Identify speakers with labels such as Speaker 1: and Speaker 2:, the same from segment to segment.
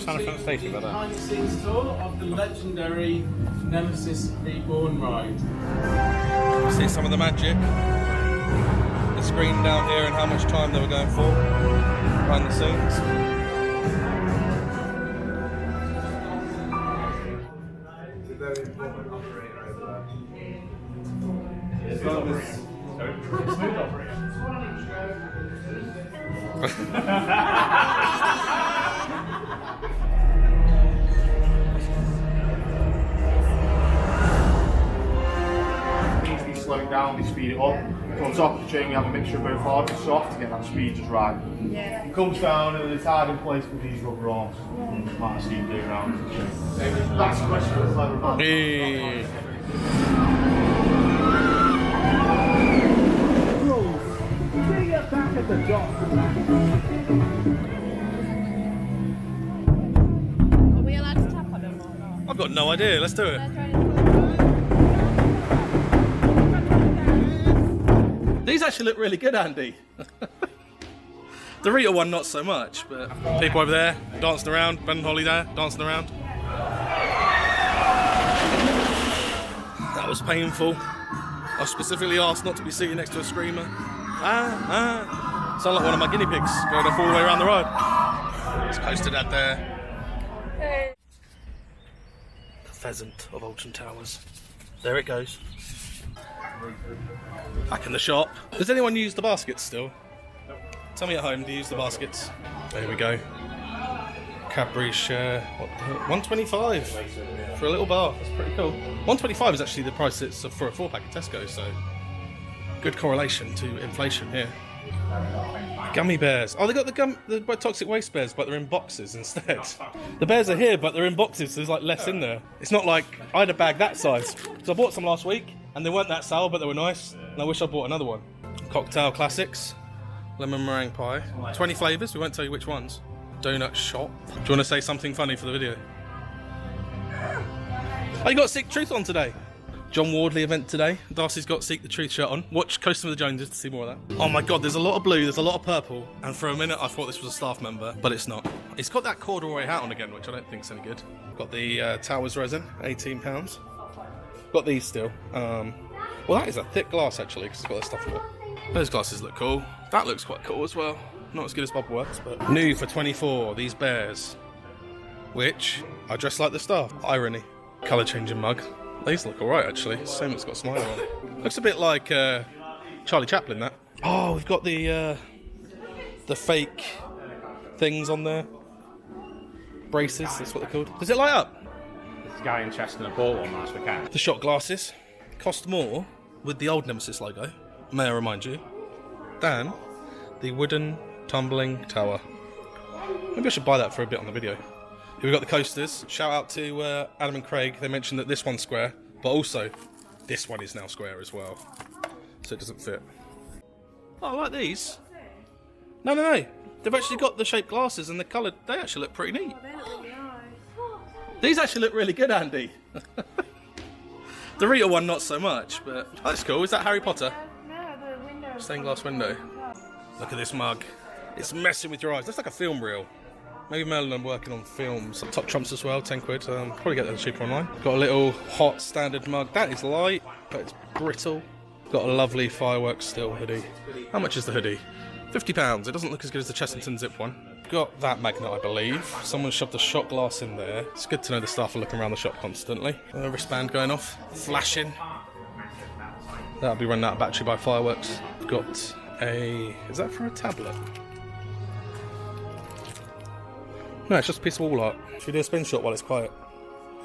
Speaker 1: stand in front of the station about that.
Speaker 2: Behind the scenes tour of the legendary Nemesis Reborn ride.
Speaker 1: See some of the magic. The screen down here and how much time they were going for behind the scenes.
Speaker 2: Smooth operator.
Speaker 3: Needs to be slowed down, we speed it up. So on top of the chain we have a mixture of both hard and soft to get that speed just right.
Speaker 4: Yeah.
Speaker 3: It comes down and it's hard in place with these rubber arms. Might have seen doing around the chain. That's the question for the leather band.
Speaker 1: Hey.
Speaker 4: Back at the dock. Are we allowed to tap on them or not?
Speaker 1: I've got no idea, let's do it. These actually look really good, Andy. The Rita one not so much, but people over there dancing around, Ben and Holly there dancing around. That was painful. I specifically asked not to be seated next to a screamer. Sound like one of my guinea pigs going off all the way around the ride. It's close to that there.
Speaker 4: Hey.
Speaker 1: The pheasant of Alton Towers. There it goes. Back in the shop. Does anyone use the baskets still? Tell me at home, do you use the baskets? There we go. Cadbury share, what, 125 for a little bar. That's pretty cool. 125 is actually the price it's for a 4-pack at Tesco, so good correlation to inflation here. Gummy bears. Oh, they got the toxic waste bears, but they're in boxes instead. The bears are here, but they're in boxes, so there's like less in there. It's not like I had a bag that size. So I bought some last week, and they weren't that sour, but they were nice. And I wish I bought another one. Cocktail classics. Lemon meringue pie. 20 flavours, we won't tell you which ones. Donut shop. Do you want to say something funny for the video? Oh, you got Seek the Truth on today. John Wardley event today. Darcy's got Seek the Truth shirt on. Watch Coast of the Joneses to see more of that. Oh my god, there's a lot of blue, there's a lot of purple, and for a minute I thought this was a staff member, but it's not. It's got that corduroy hat on again, which I don't think's any good. Got the Towers resin, £18. Got these still. Well, that is a thick glass actually, because it's got that stuff in it. Those glasses look cool. That looks quite cool as well. Not as good as Bubbleworks, but new for 24. These bears, which I dress like the staff. Irony. Colour changing mug. These look alright actually. Same that's got a smile on it. Looks a bit like Charlie Chaplin, that. Oh, we've got the fake things on there. Braces, that's what they're called. Does it light up?
Speaker 5: There's a guy in Chester and a ball on last weekend.
Speaker 1: The shot glasses cost more with the old Nemesis logo, may I remind you, than the wooden tumbling tower. Maybe I should buy that for a bit on the video. Here we've got the coasters. Shout out to Adam and Craig. They mentioned that this one's square, but also this one is now square as well. So it doesn't fit. Oh, I like these. No. They've actually got the shaped glasses and the colour. They actually look pretty neat.
Speaker 4: Oh, they look really nice.
Speaker 1: These actually look really good, Andy. The Rita one not so much, but that's cool. Is that Harry Potter?
Speaker 4: No, the window.
Speaker 1: Stained glass window. Look at this mug. It's messing with your eyes. Looks like a film reel. Maybe Merlin working on films. Top trumps as well, 10 quid. Probably get them cheaper online. Got a little hot standard mug. That is light, but it's brittle. Got a lovely fireworks still hoodie. How much is the hoodie? £50. It doesn't look as good as the Chessington zip one. Got that magnet, I believe. Someone shoved a shot glass in there. It's good to know the staff are looking around the shop constantly. Wristband going off, flashing. That'll be running out of battery by fireworks. Got a... is that for a tablet? No, it's just a piece of wall art. Should we do a spin shot while it's quiet?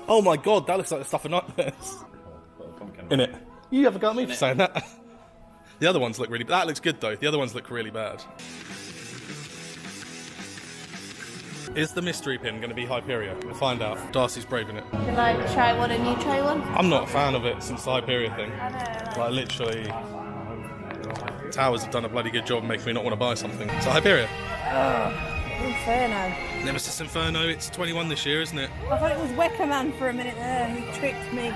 Speaker 1: Oh my god, that looks like the stuff of nightmares. In it. You have a go at me for saying that. The other ones look really... that looks good though. The other ones look really bad. Is the mystery pin going to be Hyperia? We'll find out. Darcy's braving it.
Speaker 4: Should I try one and you try one?
Speaker 1: I'm not a fan of it since the Hyperia thing.
Speaker 4: I know.
Speaker 1: Like literally... Towers have done a bloody good job of making me not want to buy something. So Hyperia.
Speaker 4: Inferno.
Speaker 1: Nemesis Inferno, it's 21 this year, isn't it?
Speaker 4: I thought it was Weckerman for a minute there. He tricked me.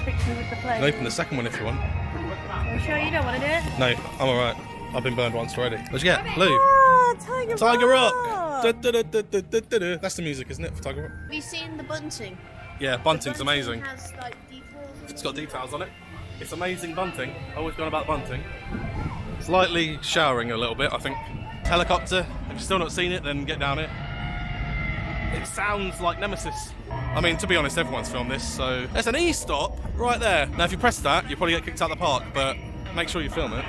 Speaker 4: Tricked me with the
Speaker 1: You
Speaker 4: plate.
Speaker 1: can open the second one if you want.
Speaker 4: Are you sure you don't want to do it?
Speaker 1: No, I'm alright. I've been burned once already. What'd you get? Blue.
Speaker 4: Oh, Tiger Rock!
Speaker 1: Tiger Rock! Du-du-du-du-du-du-du. That's the music, isn't it, for Tiger Rock?
Speaker 4: Have you seen the bunting?
Speaker 1: Yeah, bunting's
Speaker 4: The bunting
Speaker 1: amazing.
Speaker 4: has like details.
Speaker 1: It's got details on it. It's amazing bunting. Always gone about bunting. Slightly showering a little bit, I think. Helicopter. If you've still not seen it, then get down here. It sounds like Nemesis. I mean, to be honest, everyone's filmed this, so... There's an E-stop right there. Now, if you press that, you'll probably get kicked out of the park, but make sure you film it.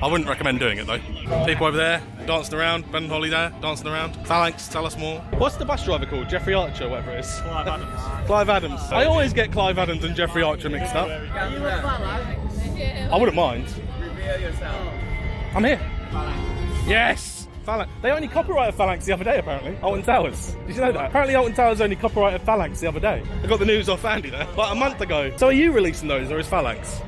Speaker 1: I wouldn't recommend doing it, though. People over there, dancing around. Ben Holly there, dancing around. Phalanx, tell us more. What's the bus driver called? Jeffrey Archer, whatever it is.
Speaker 5: Clive Adams.
Speaker 1: Clive Adams. I always get Clive Adams and Jeffrey Archer mixed up. I wouldn't mind.
Speaker 2: Reveal yourself.
Speaker 1: I'm here. Yes! Phalanx. They only copyrighted Phalanx the other day, apparently. Alton Towers. Did you know that? Apparently Alton Towers only copyrighted Phalanx the other day. I got the news off Andy there, like a month ago. So are you releasing those, or is Phalanx?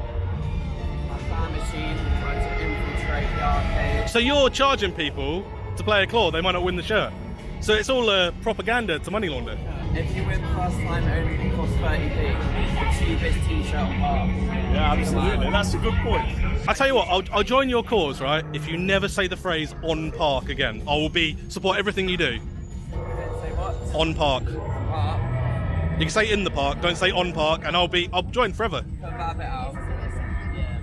Speaker 2: I found a machine trying to infiltrate the arcade.
Speaker 1: So you're charging people to play a claw, they might not win the shirt. So it's all propaganda to money launder.
Speaker 2: If you win first time, it only costs 30p. The cheapest t-shirt on park.
Speaker 5: Yeah, absolutely. That's a good point.
Speaker 1: I tell you what, I'll join your cause, right? If you never say the phrase "on park" again, I will support everything you do.
Speaker 2: Say what?
Speaker 1: On park.
Speaker 2: Park.
Speaker 1: You can say "in the park," don't say "on park," and I'll join forever.
Speaker 2: Cut that bit out.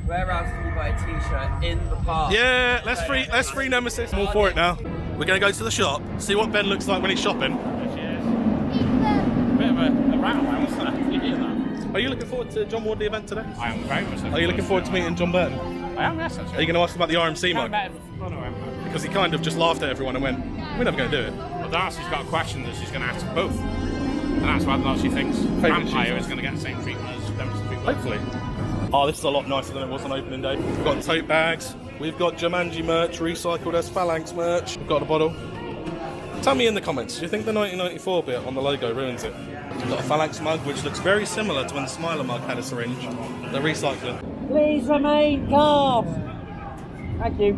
Speaker 2: Where else can you buy a t-shirt in the park?
Speaker 1: Yeah, let's free Nemesis. I'm all for it now. We're gonna go to the shop, see what Ben looks like when he's shopping.
Speaker 5: Bit of a rattle, wasn't it? You hear that?
Speaker 1: Are you looking forward to John Wardley event today?
Speaker 5: I am very much.
Speaker 1: Are you looking forward to meeting John Burton?
Speaker 5: I am, yes,
Speaker 1: Are
Speaker 5: actually.
Speaker 1: you going to ask about the RMC mug?
Speaker 5: No, no,
Speaker 1: Because he kind of just laughed at everyone and went, "We're never going to do it."
Speaker 5: Well, Darcy's got a question that she's going to ask both. And that's whether or not she thinks
Speaker 1: Favourite
Speaker 5: Vampire
Speaker 1: shoes.
Speaker 5: is going to get the same treatment as Nemesis VIP.
Speaker 1: Hopefully. Oh, this is a lot nicer than it was on opening day. We've got tote bags. We've got Jumanji merch, recycled as Phalanx merch. We've got a bottle. Tell me in the comments, do you think the 1994 bit on the logo ruins it? We've got a Phalanx mug, which looks very similar to when the Smiler mug had a syringe. They're recycling.
Speaker 6: Please remain calm. Thank you.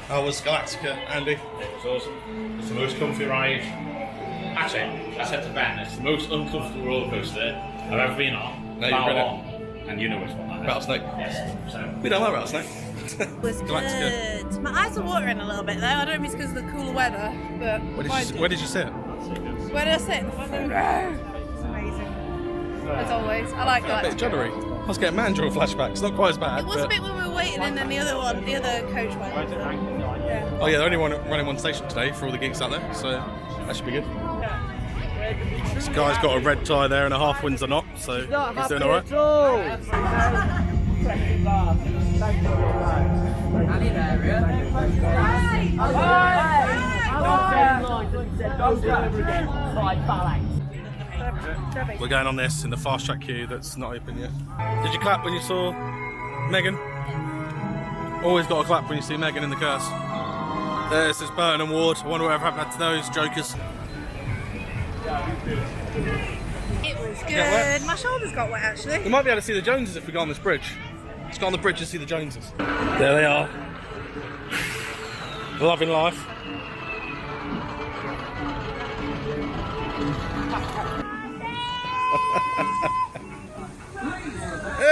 Speaker 1: How was Galactica, Andy?
Speaker 5: It's awesome. It's the most comfy ride. Actually, I said to Ben, it's the most uncomfortable roller coaster I've ever been on.
Speaker 1: No, you've been
Speaker 5: Bar one. And you know which one that is.
Speaker 1: Rattlesnake.
Speaker 5: Yes. So,
Speaker 1: We don't like Rattlesnake.
Speaker 4: It was
Speaker 1: Galactica.
Speaker 4: good. My eyes are watering a little bit though. I don't know if it's because of the cooler weather, but
Speaker 1: Where did you sit?
Speaker 4: where did I sit? It's amazing. As always, I like
Speaker 1: A bit
Speaker 4: Galactica.
Speaker 1: juddery. I was getting Mandrill flashbacks. Not quite as bad.
Speaker 4: It was a
Speaker 1: but-
Speaker 4: bit when we were waiting, and then the other coach went. Yeah.
Speaker 1: Oh yeah, they're only running one station today for all the geeks out there, so that should be good. This guy's got a red tie there and a half Windsor knot, so he's doing alright. We're going on this in the fast track queue that's not open yet. Did you clap when you saw Megan? Always got to clap when you see Megan in the curse. There's this Burton and Ward. I wonder whatever happened to those jokers.
Speaker 4: It was good.
Speaker 1: Get wet?
Speaker 4: My shoulders got wet actually.
Speaker 1: We might be able to see the Joneses if we go on this bridge. Let's go on the bridge and see the Joneses. There they are. Loving life.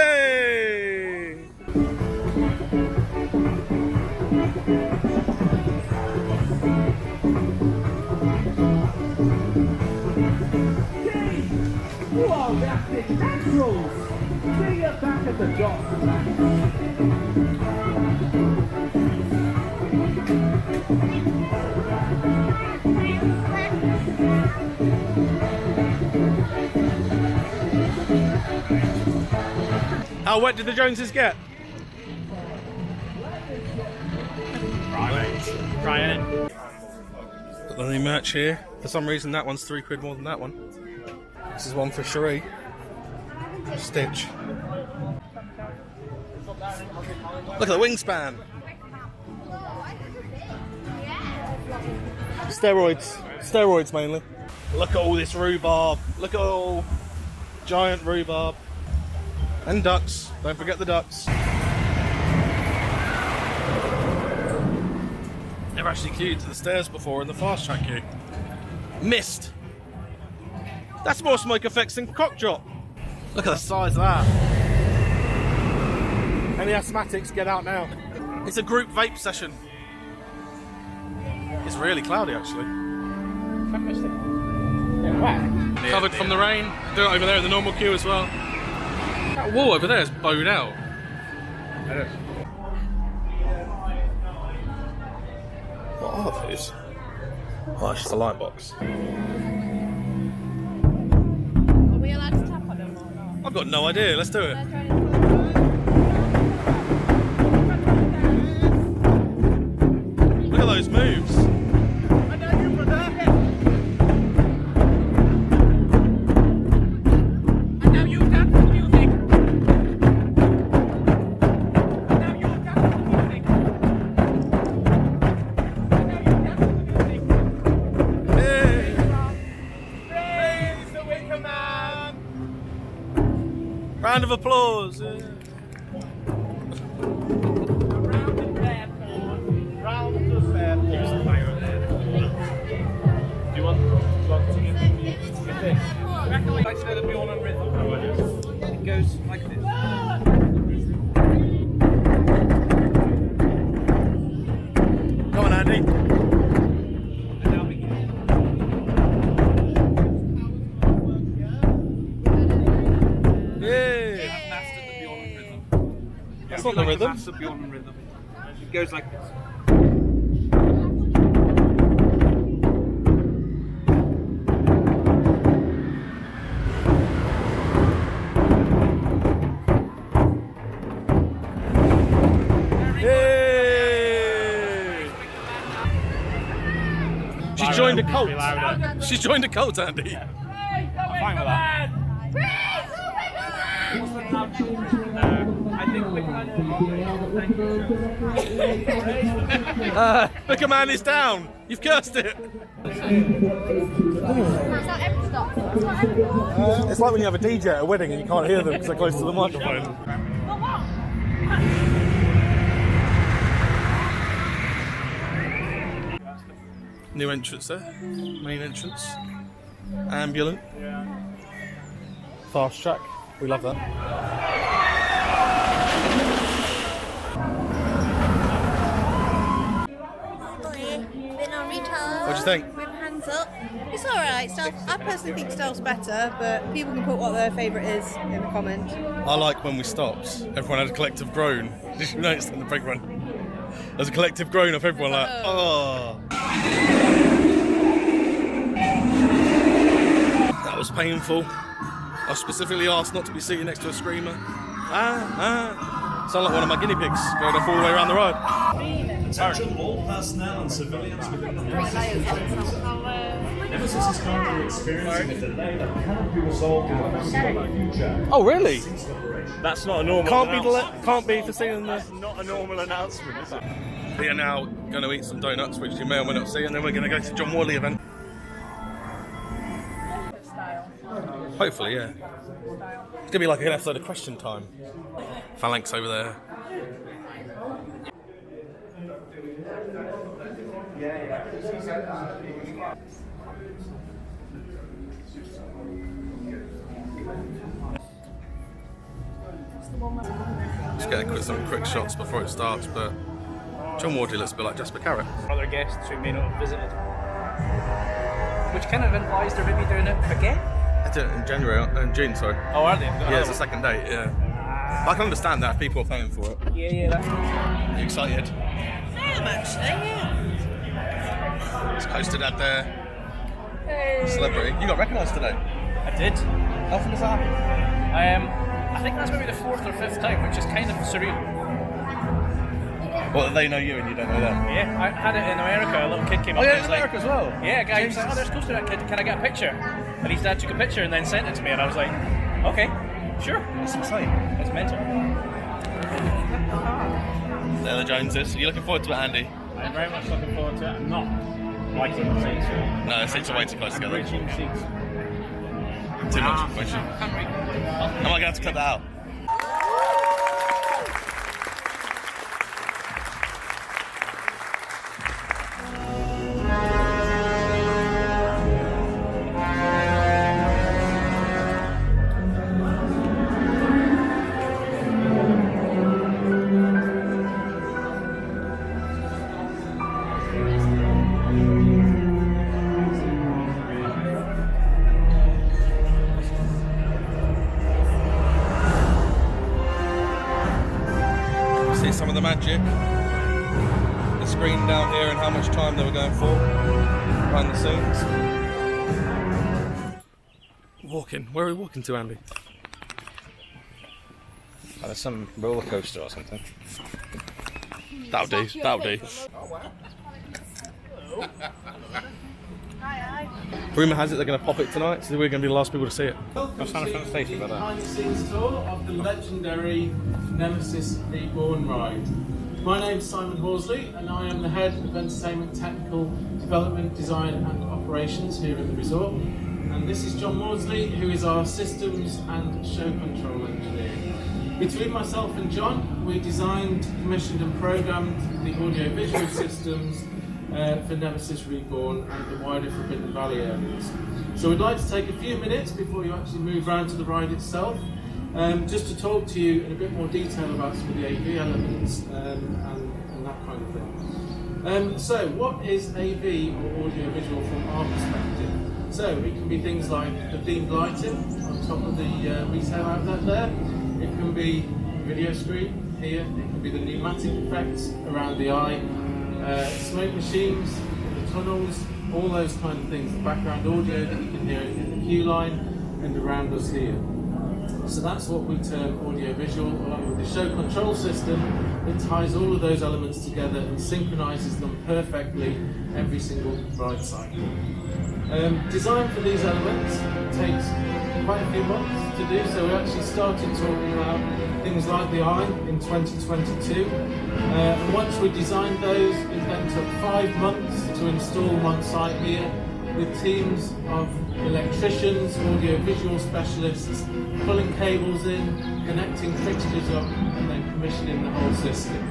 Speaker 1: Hey!
Speaker 6: Whoa, that's the naturals. See you back at the dock.
Speaker 1: How wet did the Joneses get?
Speaker 5: Ryan.
Speaker 1: Got the new merch here. For some reason that one's £3 more than that one. This is one for Cherie. Stitch. Look at the wingspan. Steroids mainly. Look at all this rhubarb. Look at all giant rhubarb. And ducks. Don't forget the ducks. Never actually queued to the stairs before in the fast track queue. Missed. That's more smoke effects than cock drop. Look at the size of that. Any asthmatics, get out now. It's a group vape session. It's really cloudy, actually. Covered from the rain. Do it over there in the normal queue as well. That wall over there is bowed out. What are those? Oh, it's just a light box.
Speaker 4: Are we allowed to tap on them or not?
Speaker 1: I've got no idea. Let's do it. Look at those moves. Round of applause. Yeah.
Speaker 2: Actually, the Bjorn and rhythm. It goes like this.
Speaker 1: Go on, Andy. That's not the rhythm.
Speaker 2: That's the Bjorn and rhythm. It goes like this.
Speaker 1: She's joined a cult. She's joined a cult, Andy.
Speaker 5: I'm fine with that.
Speaker 2: I think we
Speaker 1: Look, a man is down. You've cursed it. It's like when you have a DJ at a wedding and you can't hear them because they're close to the microphone. New entrance there. Main entrance. Ambulant. Fast track. We love that. What do you think?
Speaker 4: With hands up. It's alright. I personally think Stealth's better, but people can put what their favourite is in the comments.
Speaker 1: I like when we stopped. Everyone had a collective groan. Did you notice on the big one? There's a collective groan of everyone like, oh. That was painful. I specifically asked not to be seated next to a screamer. Sound like one of my guinea pigs going off all the way around the ride.
Speaker 7: Attention all personnel and civilians within the Nemesis. Nemesis is currently experiencing a delay that cannot be resolved in the foreseeable future.
Speaker 1: Oh, really?
Speaker 5: That's not a normal
Speaker 1: Can't be for seeing the...
Speaker 5: That's not a normal announcement, is it?
Speaker 1: We are now going to eat some donuts, which you may or may not see, and then we're going to go to John Wardley event. Hopefully, yeah. It's going to be like an episode of Question Time. Phalanx over there. Just getting some quick shots before it starts, but John Wardley looks a bit like Jasper Carrot.
Speaker 2: Other guests who may not have visited. Which kind of implies they're maybe doing it again?
Speaker 1: I did it in June, sorry.
Speaker 2: Oh, are they?
Speaker 1: Yeah, it's the second date, yeah. I can understand that if people are paying for it.
Speaker 2: Yeah.
Speaker 1: Are you excited?
Speaker 4: I am actually, yeah.
Speaker 1: It's Coaster Dad there. Hey. Celebrity. You got recognised today.
Speaker 2: I did.
Speaker 1: How often does that happen?
Speaker 2: I think that's maybe the 4th or 5th time, which is kind of surreal.
Speaker 1: Well, they know you and you don't know them.
Speaker 2: Yeah, I had it in America. A little kid came up
Speaker 1: Oh, yeah,
Speaker 2: and
Speaker 1: in
Speaker 2: was
Speaker 1: America
Speaker 2: like,
Speaker 1: as well?
Speaker 2: Yeah, a guy was like, oh, there's Coaster Dad kid, can I get a picture? And his dad took a picture and then sent it to me, and I was like, okay, sure.
Speaker 1: That's insane.
Speaker 2: It's mental.
Speaker 1: They're the Joneses. Are you looking forward to it, Andy?
Speaker 5: I'm very much looking forward to it. I'm not liking the seats.
Speaker 1: No, the seats are way too close together.
Speaker 5: Bridging seats.
Speaker 1: Too much information. Am I going to have to cut that out? the magic. The screen down here and how much time they were going for behind the scenes. Walking. Where are we walking to, Andy?
Speaker 2: Oh, there's some roller coaster or something.
Speaker 1: That'll do. That'll do. Rumour has it they're going to pop it tonight, so we're going to be the last people to see it.
Speaker 2: I'll stand in front of the station about that.
Speaker 8: Behind the scenes tour of the legendary Nemesis Reborn ride. My name's Simon Horsley and I am the Head of Entertainment Technical Development, Design and Operations here at the resort. And this is John Maudsley, who is our Systems and Show Control Engineer. Between myself and John, we designed, commissioned and programmed the audio-visual systems for Nemesis Reborn and the wider Forbidden Valley areas. So we'd like to take a few minutes before you actually move around to the ride itself, just to talk to you in a bit more detail about some of the AV elements and that kind of thing. So what is AV or audio-visual from our perspective? So it can be things like the themed lighting on top of the retail outlet there. It can be video screen here. It can be the pneumatic effects around the eye. Smoke machines, the tunnels, all those kind of things, the background audio that you can hear in the queue line and around us here. So that's what we term audio-visual, along with the show control system that ties all of those elements together and synchronises them perfectly every single ride cycle. Design for these elements takes quite a few months to do, so we actually started talking about things like the eye in 2022. Once we designed those, it then took 5 months to install them on site here with teams of electricians, audio-visual specialists, pulling cables in, connecting fixtures up and then commissioning the whole system.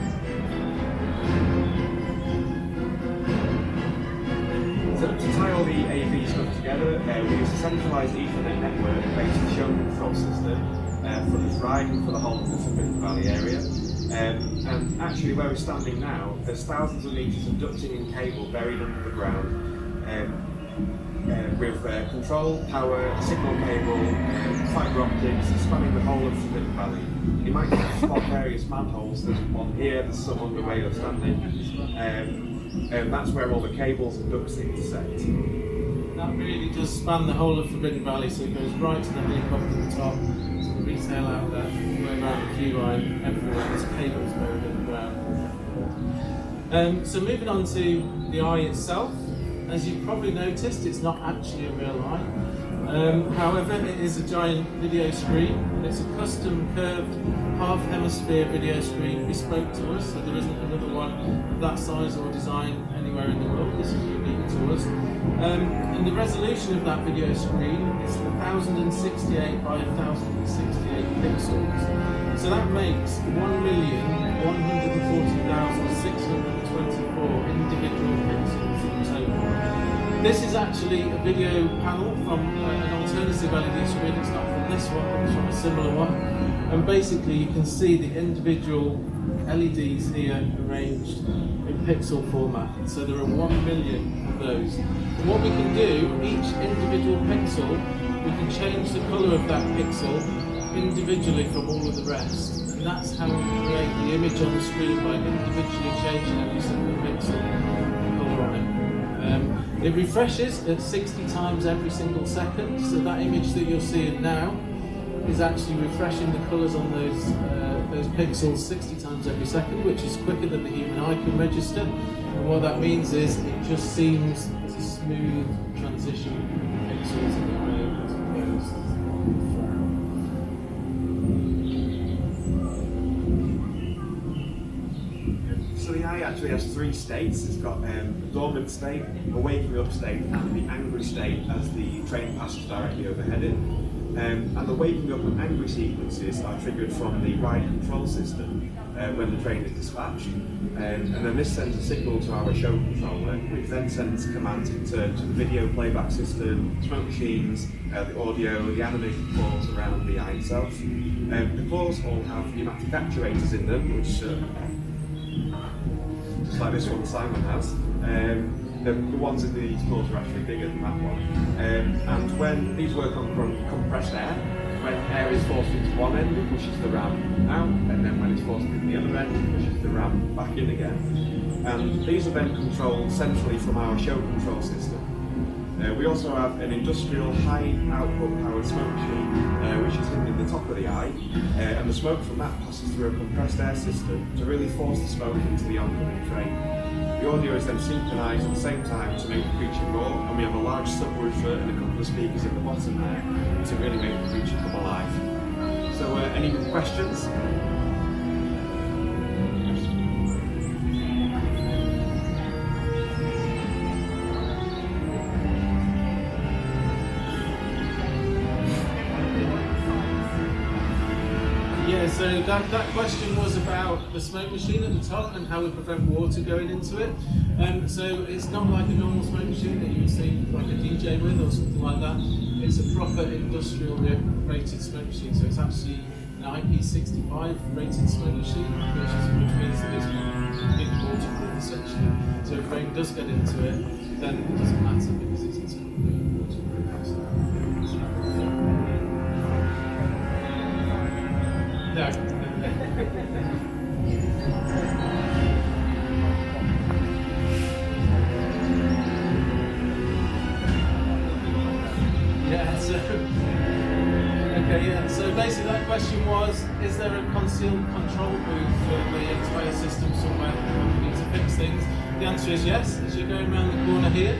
Speaker 9: So to tie all the AV stuff together, we use a centralised Ethernet network-based show control system for this ride and for the whole of the Forbidden Valley area. And actually where we're standing now, there's thousands of metres of ducting and cable buried under the ground with control, power, signal cable, fibre optics spanning the whole of Forbidden Valley. You might spot various manholes, there's one here, there's some on the way of standing, and that's where all the cables and ducts intersect.
Speaker 8: That really does span the whole of Forbidden Valley, so it goes right to the helicopter at the top, to the retail outlet, all the way around the queue line, everywhere. There's cables buried in the ground. So moving on to the eye itself, as you've probably noticed, it's not actually a real eye. However, it is a giant video screen, and it's a custom curved half-hemisphere video screen bespoke to us, so there isn't another one of that size or design anywhere in the world. This is unique to us. And the resolution of that video screen is 1068 by 1068 pixels. So that makes 1,140,624 individual pixels in total. This is actually a video panel from an alternative LED screen. It's not from this one, it's from a similar one. And basically you can see the individual LEDs here arranged in pixel format. So there are 1 million of those. And what we can do, each individual pixel, we can change the colour of that pixel individually from all of the rest. And that's how we create the image on the screen, by individually changing every single pixel the colour on it. It refreshes at 60 times every single second, so that image that you're seeing now is actually refreshing the colours on those pixels 60 times every second, which is quicker than the human eye can register. And what that means is it just seems as a smooth transition from pixels in the eye as it goes.
Speaker 9: So the eye actually has 3 states. It's got a dormant state, a waking up state, and the angry state as the train passes directly overhead it. And the waking up and angry sequences are triggered from the ride control system when the train is dispatched. And then this sends a signal to our show controller, which then sends commands in turn to the video playback system, smoke machines, the audio, the animated claws around the eye itself. The claws all have pneumatic actuators in them, which just like this one Simon has. The ones in the claws are actually bigger than that one. And when these work on compressed air, when air is forced into one end, it pushes the ram out, and then when it's forced into the other end, it pushes the ram back in again. And these are then controlled centrally from our show control system. We also have an industrial high output powered smoke machine, which is in the top of the eye, and the smoke from that passes through a compressed air system to really force the smoke into the oncoming train. The audio is then synchronised at the same time to make the creature roar, and we have a large subwoofer and a couple of speakers at the bottom there to really make the creature come alive. So, any questions?
Speaker 8: Yeah, so that question was about the smoke machine at the top and how we prevent water going into it. So it's not like a normal smoke machine that you would see like a DJ with or something like that. It's a proper industrial rated smoke machine, so it's actually an IP65 rated smoke machine, which means that it's completely waterproof essentially. So if rain does get into it, then it doesn't matter because it's completely waterproof. No. So basically that question was, is there a concealed control booth for the entire system somewhere that we need to fix things? The answer is yes. As you're going around the corner here,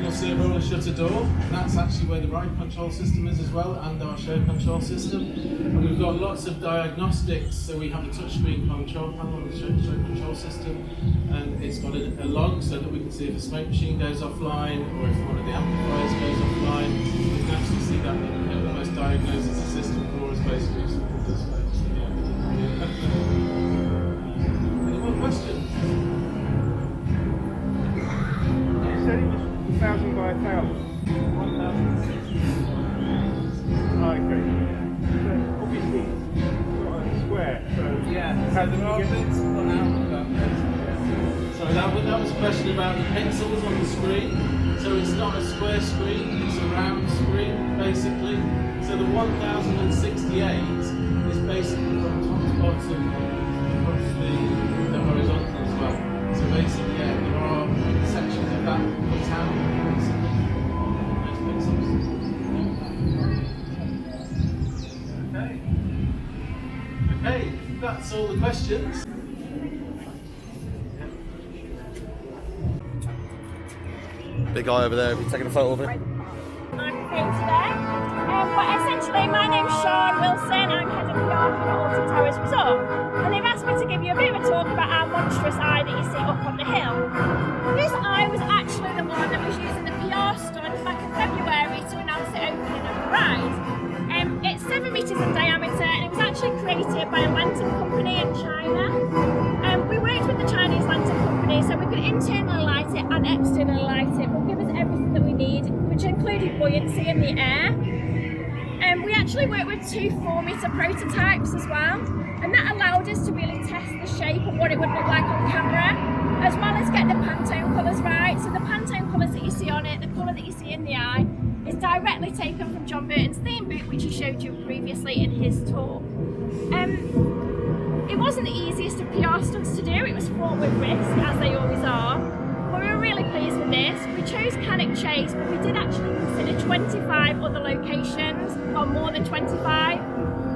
Speaker 8: you'll see a roller shutter door, and that's actually where the ride control system is as well, and our show control system. And we've got lots of diagnostics, so we have a touchscreen control panel on the show control system, and it's got a log so that we can see if a smoke machine goes offline, or if one of the amplifiers goes offline. We can actually see that and almost diagnose the system for us basically. So any more questions?
Speaker 3: 1,000 by 1,000. 1,000. Okay. So obviously it's not a square, so
Speaker 8: Yeah.
Speaker 3: how did you get
Speaker 8: So that was a question about the pixels on the screen. So it's not a square screen, it's a round screen basically. So the 1068 is basically from top to bottom across the horizontal as well. So basically, yeah, there are sections of that cut out basically. Those pixels. Okay, that's all the questions.
Speaker 1: Big guy over there, have you taken a photo of it?
Speaker 10: I'm here today. But essentially, my name's Sean Wilson. I'm head of PR for Alton Towers Resort. And they've asked me to give you a bit of a talk about our monstrous eye that you see up on the hill. This eye was actually the one that was used in the PR stunt back in February to announce the opening of the ride. It's 7 metres in diameter and it was actually created by a lantern company in China. We worked with the Chinese lantern company so we could internally light it and externally light it, but give us everything that we need, which included buoyancy in the air. We actually worked with 2 4-metre prototypes as well, and that allowed us to really test the shape of what it would look like on camera, as well as get the Pantone colours right. So the Pantone colours that you see on it, the colour that you see in the eye, is directly taken from John Burton's theme book, which he showed you previously in his talk. It wasn't the easiest of PR stunts to do, it was fraught with risk, as they always are. But we were really pleased with this. We chose Cannock Chase, but we did actually consider 25 other locations, or more than 25.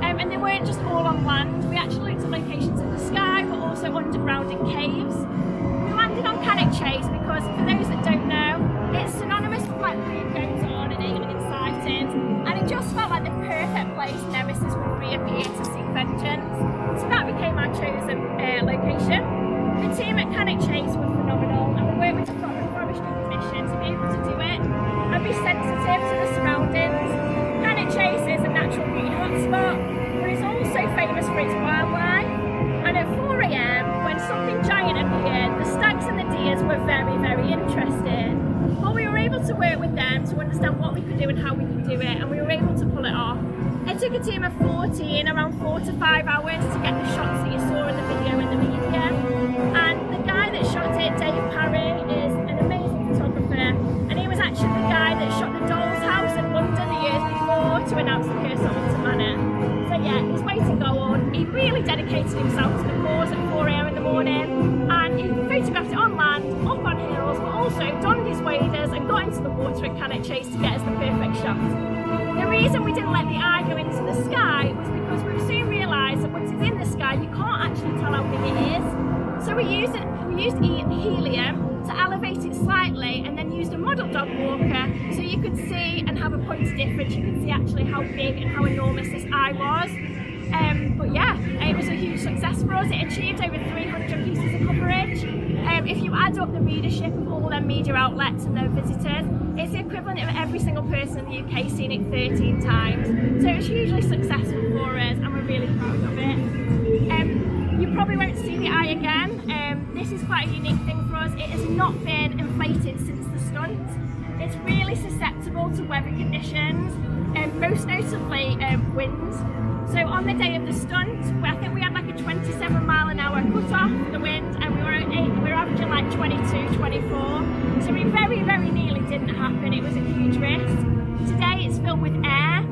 Speaker 10: And they weren't just all on land. We actually looked at locations in the sky, but also underground in caves. We landed on Cannock Chase because, for those that don't know, it's synonymous with quite weird goings on and alien sightings, and it just felt like the perfect place Nemesis would reappear to seek vengeance. So that became our chosen location. The team at Cannock Chase were phenomenal, and we worked with the forestry commission to be able to do it and be sensitive to the surroundings. Cannock Chase is a natural beauty hotspot, but it's also famous for its wildlife. And at 4 AM, when something giant appeared, the stags and the deers were very, very interested. But we were able to work with them to understand what we could do and how we could do it, and we were able to pull it off. It took a team of 14 around 4 to 5 hours to get the shots that you saw in the video and the media. And the guy that shot it, Dave Parry, is an amazing photographer, and he was actually the guy that shot the Doll's House at London the years before to announce the curse at Alton Manor. So yeah, his way to go on. He really dedicated himself to the cause at 4 AM in the morning, and he photographed it on land, up on hills, but also donned his waders and got into the water at Cannock Chase to get us the perfect shot. The reason we didn't let the eye go into the sky was because we soon realised that once it's in the sky, you can't actually tell how big it is. So we used helium to elevate it slightly, and then used a model dog walker so you could see and have a point of difference. You could see actually how big and how enormous this eye was. But yeah, it was a huge success for us. It achieved over 300 pieces of coverage. If you add up the readership of all their media outlets and their visitors, it's the equivalent of every single person in the UK seeing it 13 times. So it was hugely successful for us, and we're really proud of it. You probably won't see the eye again. This is quite a unique thing for us. It has not been inflated since the stunt. It's really susceptible to weather conditions, most notably wind. So on the day of the stunt, I think we had like a 27-mile-an-hour cut-off for the wind, and we were averaging like 22, 24. So we very, very nearly didn't happen. It was a huge risk. Today it's filled with air.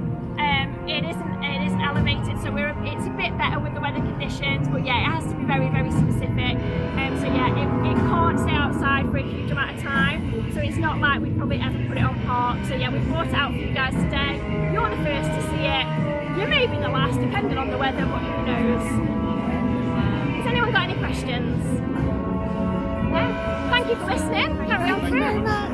Speaker 10: It isn't elevated, so it's a bit better with the weather conditions. But yeah, it has to be very, very specific. So yeah, it can't stay outside for a huge amount of time. So it's not like we'd probably ever put it on park. So yeah, we've brought it out for you guys today. You're the first to see it. You may be the last, depending on the weather, but who knows? Has anyone got any questions? No? Thank you for listening. Carry on through. Thank you very much.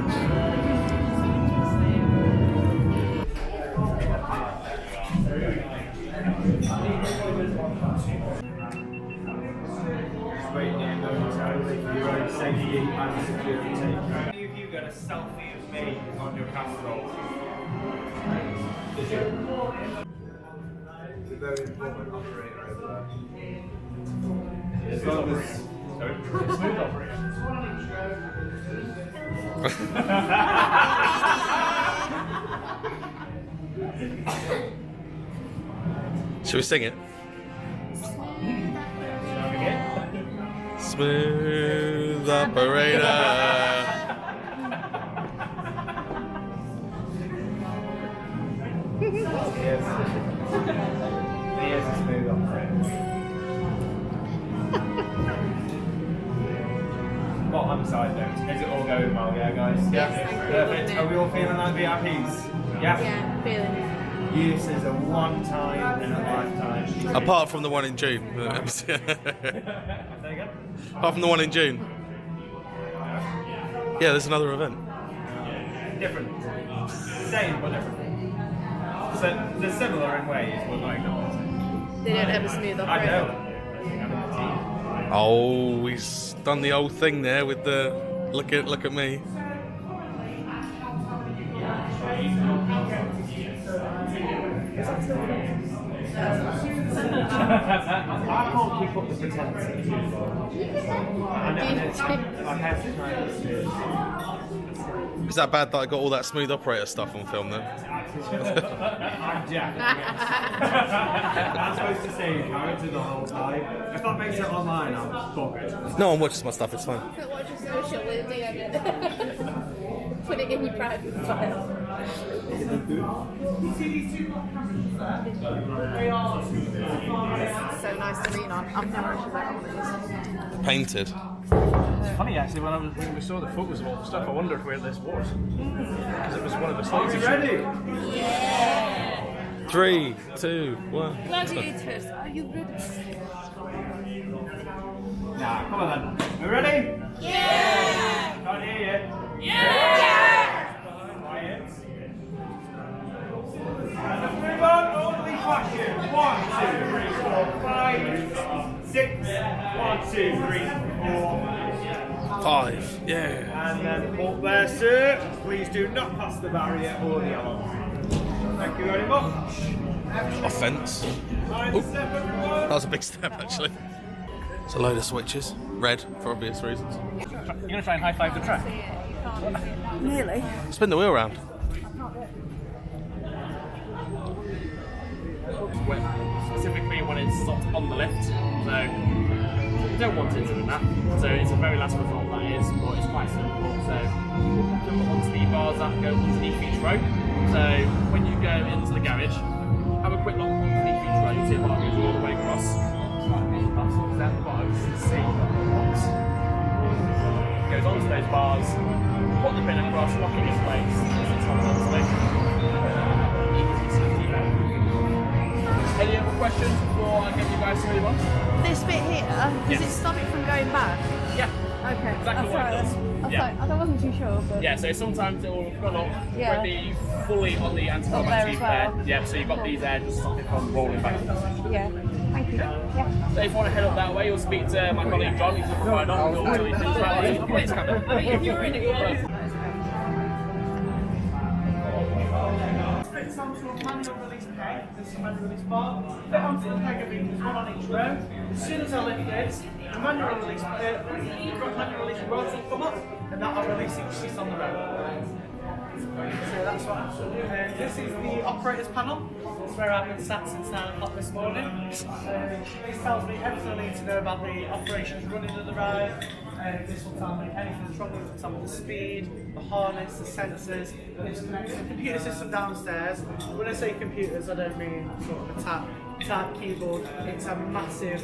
Speaker 9: Your own safety and security. Any of you got a selfie of me on your camera roll? Did you? It's a very important operator over there. As long as... Sorry? Smooth operator.
Speaker 1: Shall we sing it? Smooth operator.
Speaker 9: Here's a smooth operator. Bottom side notes. Is it all going well, yeah, guys?
Speaker 4: Yes,
Speaker 9: Perfect. Are we all feeling like VIPs? Yeah?
Speaker 4: Yeah, feeling it.
Speaker 9: This is a one-time in a lifetime.
Speaker 1: Apart from the one in June.
Speaker 9: Say again?
Speaker 1: Apart from the one in June. Yeah, there's another event.
Speaker 9: Different. Same but different. So they're similar in ways, but like
Speaker 4: They don't have a smooth
Speaker 9: I
Speaker 4: operator.
Speaker 1: Oh,
Speaker 9: know.
Speaker 1: he's done the old thing there with the look at me.
Speaker 9: I can't keep up the pretense.
Speaker 1: Is that bad that I got all that smooth operator stuff on film then?
Speaker 9: I'm supposed to stay in character the whole time. If that makes it online, I'm buggered.
Speaker 1: No one watches my stuff, it's fine.
Speaker 4: Put watch your social, we'll do it. Put it in your private file. So nice to lean on. I've never actually let on these.
Speaker 1: Painted.
Speaker 2: It's funny actually, when we saw the photos of all the stuff, I wondered where this was. Because it was one of the slides.
Speaker 9: Are you ready?
Speaker 4: Yeah!
Speaker 1: 3, 2, 1.
Speaker 4: Gladiators, are you ready?
Speaker 9: Nah, come on then. Are you ready?
Speaker 4: Yeah!
Speaker 9: Can't hear you.
Speaker 4: Yeah!
Speaker 9: Quiet. Let's move on, orderly fashion. 1, 2, 3, 4, 5, 6. 1, 2, 3, 4.
Speaker 1: 5, yeah.
Speaker 9: And then up there, sir. Please do not pass the barrier or the yellow. Thank you very much.
Speaker 1: Offence.
Speaker 9: Mind the step, everyone.
Speaker 1: That was a big step actually. It's a load of switches. Red, for obvious reasons.
Speaker 2: You're going to try and high five the track?
Speaker 4: Nearly.
Speaker 1: Spin the wheel around.
Speaker 2: Specifically when it's stopped on the lift. So you don't want it to be that. So it's a very last resort that is. bars, but it's quite simple. So we'll put onto the bars that go underneath each row. So when you go into the garage, have a quick look underneath each row. You see the bar goes all the way across. That's down the bottom. You can see goes onto those bars. Put the pin across, lock it in place. It's horizontally. Any other questions before I get you guys to move on?
Speaker 4: This bit here, does it stop it from going back?
Speaker 2: Yeah.
Speaker 4: Okay.
Speaker 2: Exactly what it does.
Speaker 4: I wasn't too sure, but...
Speaker 2: Yeah, so sometimes it will fill up,
Speaker 4: Yeah.
Speaker 2: won't be fully on the anti-roll
Speaker 4: there as
Speaker 2: there.
Speaker 4: well.
Speaker 2: Yeah, so you've got these there just stop it from rolling back.
Speaker 4: Yeah. Thank you. Yeah.
Speaker 2: So if you want to head up that way, you'll speak to my colleague John, he's looking right on, he'll tell you things about it. Please come in. You're in it.
Speaker 8: Fits onto a manual release peg, this is a manual release bar, fit onto the peg of one on each row. As soon as I lift it, the manual release rods will come up, and that will release each seat on the row. So that's what I'm doing. This is the operator's panel. It's where I've been sat since 9 o'clock this morning. This tells me everything I need to know about the operations running of the ride. This will tell me anything that's wrong with it. It will tell me the speed, the harness, the sensors. It's connected to the computer system downstairs. When I say computers, I don't mean sort of a tap keyboard. It's a massive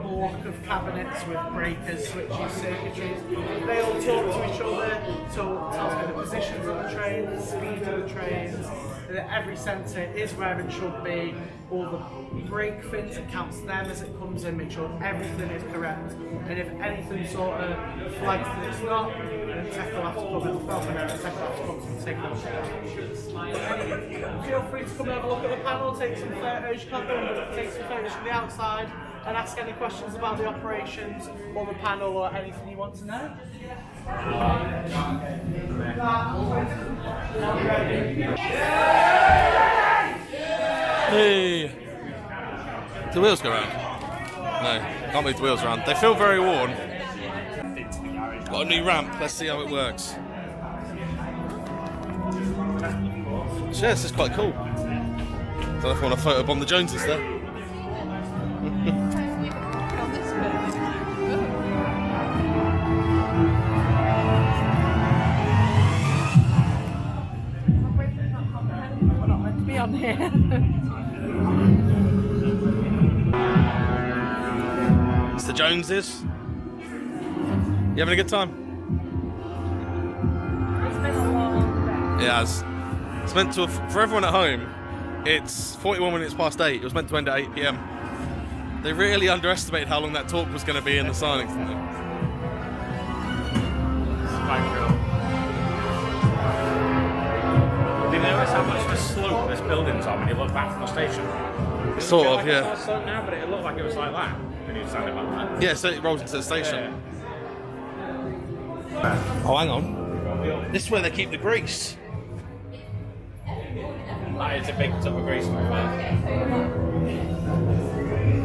Speaker 8: block of cabinets with breakers, switches, circuitries. They all talk to each other, so it tells me the positions of the train, the speed of the trains, that every sensor is where it should be, all the brake fins, it counts them as it comes in, make sure everything is correct. And if anything sort of flags that it's not, then tech will have to come in, tech will have to come and take a look. Feel free to come and have a look at the panel, take some photos, you can't go in, but take some photos from the outside and ask any questions about the operations or the panel or anything you want to know.
Speaker 1: Hey! The wheels go round? No, can't move the wheels around. They feel very worn. Got a new ramp, let's see how it works. So yeah, this is quite cool. Don't know if I want to photobomb the Joneses there.
Speaker 4: Be on here.
Speaker 1: It's the Joneses. You having a good time?
Speaker 4: It's been a long day.
Speaker 1: It has. It's meant to have, for everyone at home, it's 41 minutes past 8. It was meant to end at 8 PM. They really underestimated how long that talk was going to be in the signings, didn't they?
Speaker 5: Do you notice how much of a slope this building's on when you look back from the station?
Speaker 1: Sort of,
Speaker 5: like
Speaker 1: yeah.
Speaker 5: It's slope now, but it looked like it was like that when you stand it like that.
Speaker 1: Yeah, so it rolls into the station. Oh, hang on. This is where they keep the grease.
Speaker 5: That is a big tub of grease.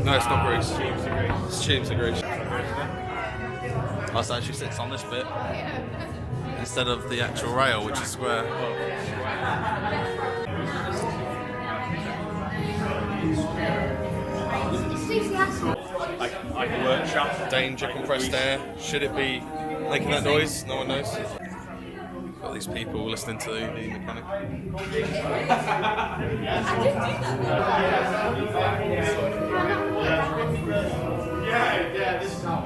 Speaker 1: No, it's not grease.
Speaker 5: Tubes of grease.
Speaker 1: It's tubes of grease. Oh, so it actually sits on this bit instead of the actual rail, which is square.
Speaker 5: Like a workshop.
Speaker 1: Danger, compressed air. Should it be making that noise? No one knows. Got these people listening to the mechanic.
Speaker 3: Yeah, this is how.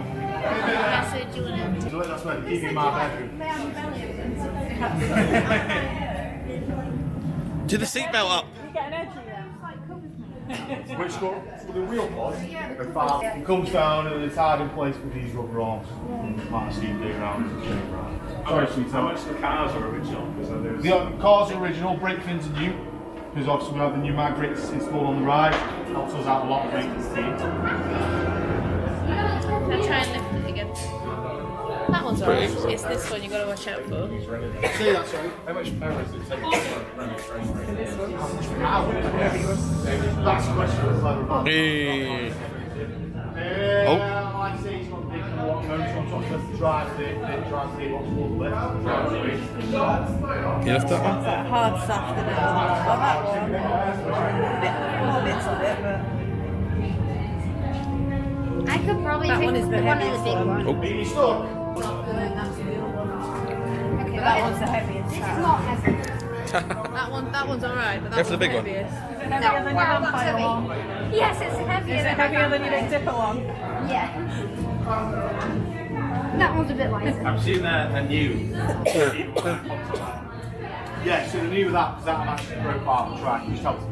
Speaker 3: That's where they keep me in my bedroom.
Speaker 1: Do the seatbelt up.
Speaker 3: Which one? The wheel pod? It comes down and it's hard in place with these rubber arms. Can't see it around.
Speaker 5: How much the cars are original?
Speaker 3: The cars are original, brake fins are new. Because obviously we have the new mag brakes installed on the ride. Helps us out a lot of maintenance team.
Speaker 4: I'll try and lift it again. That one's alright. It's this one you got to watch out for.
Speaker 3: See that, sorry.
Speaker 5: How much power is it taking to run a train?
Speaker 3: That's the question.
Speaker 1: Hey.
Speaker 3: Like I say, it's got the big block motor on top of the drive, the what's called the lift.
Speaker 1: You left that one?
Speaker 4: It's like hard stuff, isn't it? Well, that one. Bits of it, but...
Speaker 11: I could probably
Speaker 4: that
Speaker 11: pick
Speaker 4: one is the
Speaker 11: one of the
Speaker 4: heaviest
Speaker 11: big
Speaker 4: one.
Speaker 11: ones.
Speaker 1: Oh.
Speaker 3: Are you stuck?
Speaker 4: That one's the heaviest.
Speaker 11: It's not heavy.
Speaker 4: that one's alright, but
Speaker 1: Go for the big one.
Speaker 4: Is it
Speaker 11: heavier than your vampire one? Yes, it's heavier.
Speaker 4: Is it heavier than your Big Dipper one?
Speaker 11: Yeah. That one's a bit lighter.
Speaker 5: I've seen a new.
Speaker 3: Yeah, so the new that actually broke part of the track, you just have to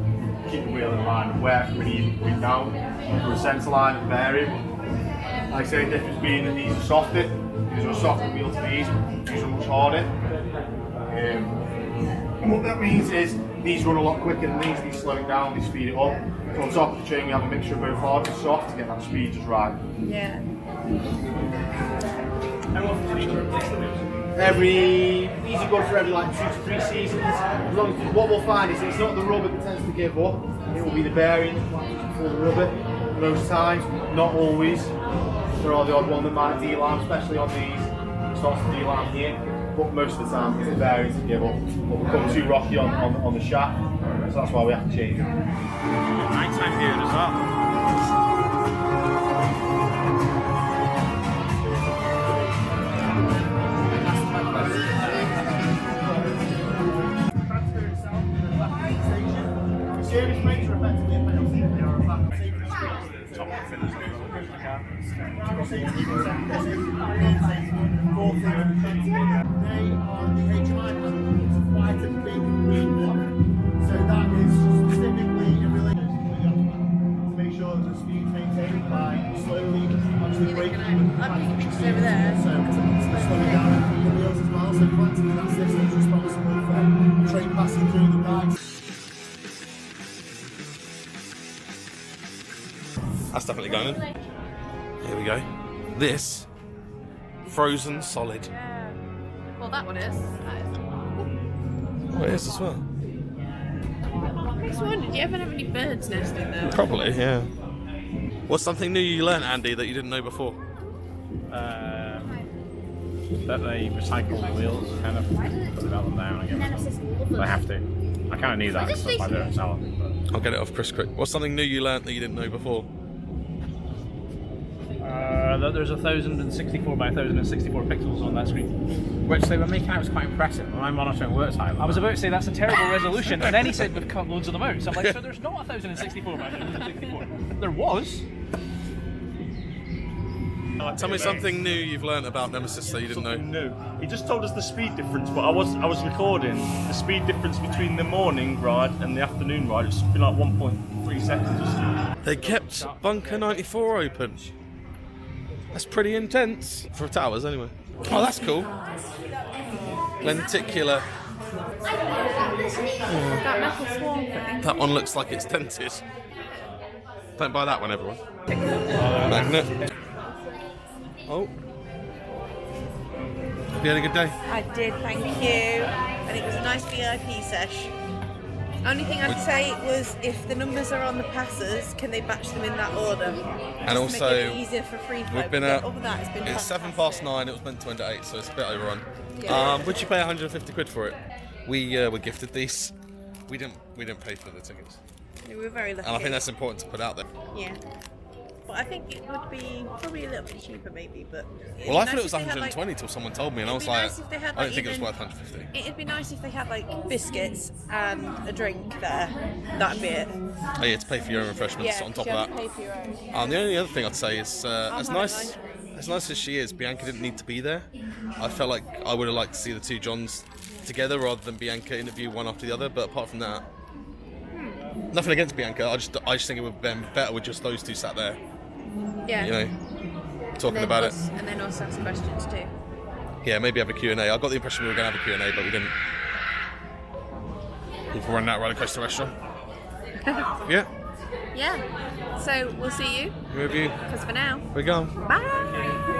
Speaker 3: keep the wheel in line where we need it down. For a centre line and bearing. Like I say, the difference being that these are softer. These are a softer wheel to these are much harder. And what that means is these run a lot quicker than these slow it down, these speed it up. So on top of the chain we have a mixture of both hard and soft to get that speed just right.
Speaker 4: Yeah.
Speaker 5: How often do you need to replace the wheels?
Speaker 3: Easy good for every like 2 to 3 seasons. As long as, what we'll find is it's not the rubber that tends to give up, it will be the bearing for the rubber. Most times, not always. There are the odd one that might de-lam, especially on these. It starts to de-lam here, but most of the time it's the bearings that give up. But become too rocky on the shaft, so that's why we have to change it.
Speaker 5: Nighttime period as well.
Speaker 3: Serious brakes are effectively a penalty if they are a back.
Speaker 5: Top of the finish.
Speaker 3: They are the HMI panels, white and big green one. So that is specifically in relation to make sure that the speed's maintained by slowly actually braking.
Speaker 4: I'm pictures over there.
Speaker 3: So slowing down the wheels as well. So collectively that system's responsible for train passing through the bags.
Speaker 1: That's definitely going in. Here we go. This frozen solid.
Speaker 4: Yeah. Well, that one is.
Speaker 1: Oh, it is as well.
Speaker 4: I just wondered, do you ever have any birds nesting there?
Speaker 1: Probably, yeah. What's something new you learned, Andy, that you didn't know before?
Speaker 5: That they recycle the wheels, kind of melt them down again. They have to. I kind of knew that, so I don't sell them.
Speaker 1: I'll get it off Chris quick. What's something new you learnt that you didn't know before?
Speaker 2: That there's 1064 by 1064 pixels on that screen, which they were making out was quite impressive. My monitoring works high. I was about to say that's a terrible resolution, and then he said we've cut loads of them out. So I'm like, so there's not 1064 by 1064. There was.
Speaker 1: Tell me something new you've learnt about Nemesis that you didn't know.
Speaker 7: No, he just told us the speed difference, but I was recording the speed difference between the morning ride and the afternoon ride. It's something like 1.3 seconds or so.
Speaker 1: They kept Bunker 94 open. That's pretty intense for towers, anyway. Oh, that's cool. Lenticular.
Speaker 4: That metal swan thing.
Speaker 1: That one looks like it's dented. Don't buy that one, everyone. Magnet. Oh. You had a good day?
Speaker 4: I did, thank you. And it was a nice VIP sesh. Only thing I'd say was if the numbers are on the passes, can they batch them in that order?
Speaker 1: And
Speaker 4: Just to
Speaker 1: also,
Speaker 4: make it easier for free flow.
Speaker 1: we've been
Speaker 4: Other
Speaker 1: at,
Speaker 4: than that,
Speaker 1: it's
Speaker 4: fantastic.
Speaker 1: 9:07. It was meant to end at 8, so it's a bit overrun.
Speaker 4: Yeah.
Speaker 1: Would you pay 150 quid for it? We were gifted these. We didn't pay for the tickets.
Speaker 4: We were very lucky.
Speaker 1: And I think that's important to put out there.
Speaker 4: Yeah. But I think it would be probably a little bit cheaper, maybe. But
Speaker 1: Well, I thought it was 120 till someone told me, and I was like,
Speaker 4: nice if they had,
Speaker 1: I
Speaker 4: like,
Speaker 1: don't think it was
Speaker 4: even-
Speaker 1: worth 150.
Speaker 4: It'd be nice if they had like biscuits and a drink there. That'd be it.
Speaker 1: Oh yeah, to pay for your own refreshments on top
Speaker 4: you
Speaker 1: of
Speaker 4: have
Speaker 1: that.
Speaker 4: to pay for your own.
Speaker 1: The only other thing I'd say is,
Speaker 4: have
Speaker 1: as nice as she is, Bianca didn't need to be there. I felt like I would have liked to see the two Johns together rather than Bianca interview one after the other. But apart from that, nothing against Bianca. I just think it would have been better with just those two sat there.
Speaker 4: Yeah.
Speaker 1: You know, talking
Speaker 4: And then
Speaker 1: about
Speaker 4: us- And then also ask questions too.
Speaker 1: it. Yeah, maybe have a Q&A. I got the impression we were going to have a Q&A, but we didn't. We've run that roller coaster restaurant. Yeah,
Speaker 4: Yeah. So we'll see you.
Speaker 1: review.
Speaker 4: Because for now,
Speaker 1: We're gone.
Speaker 4: bye.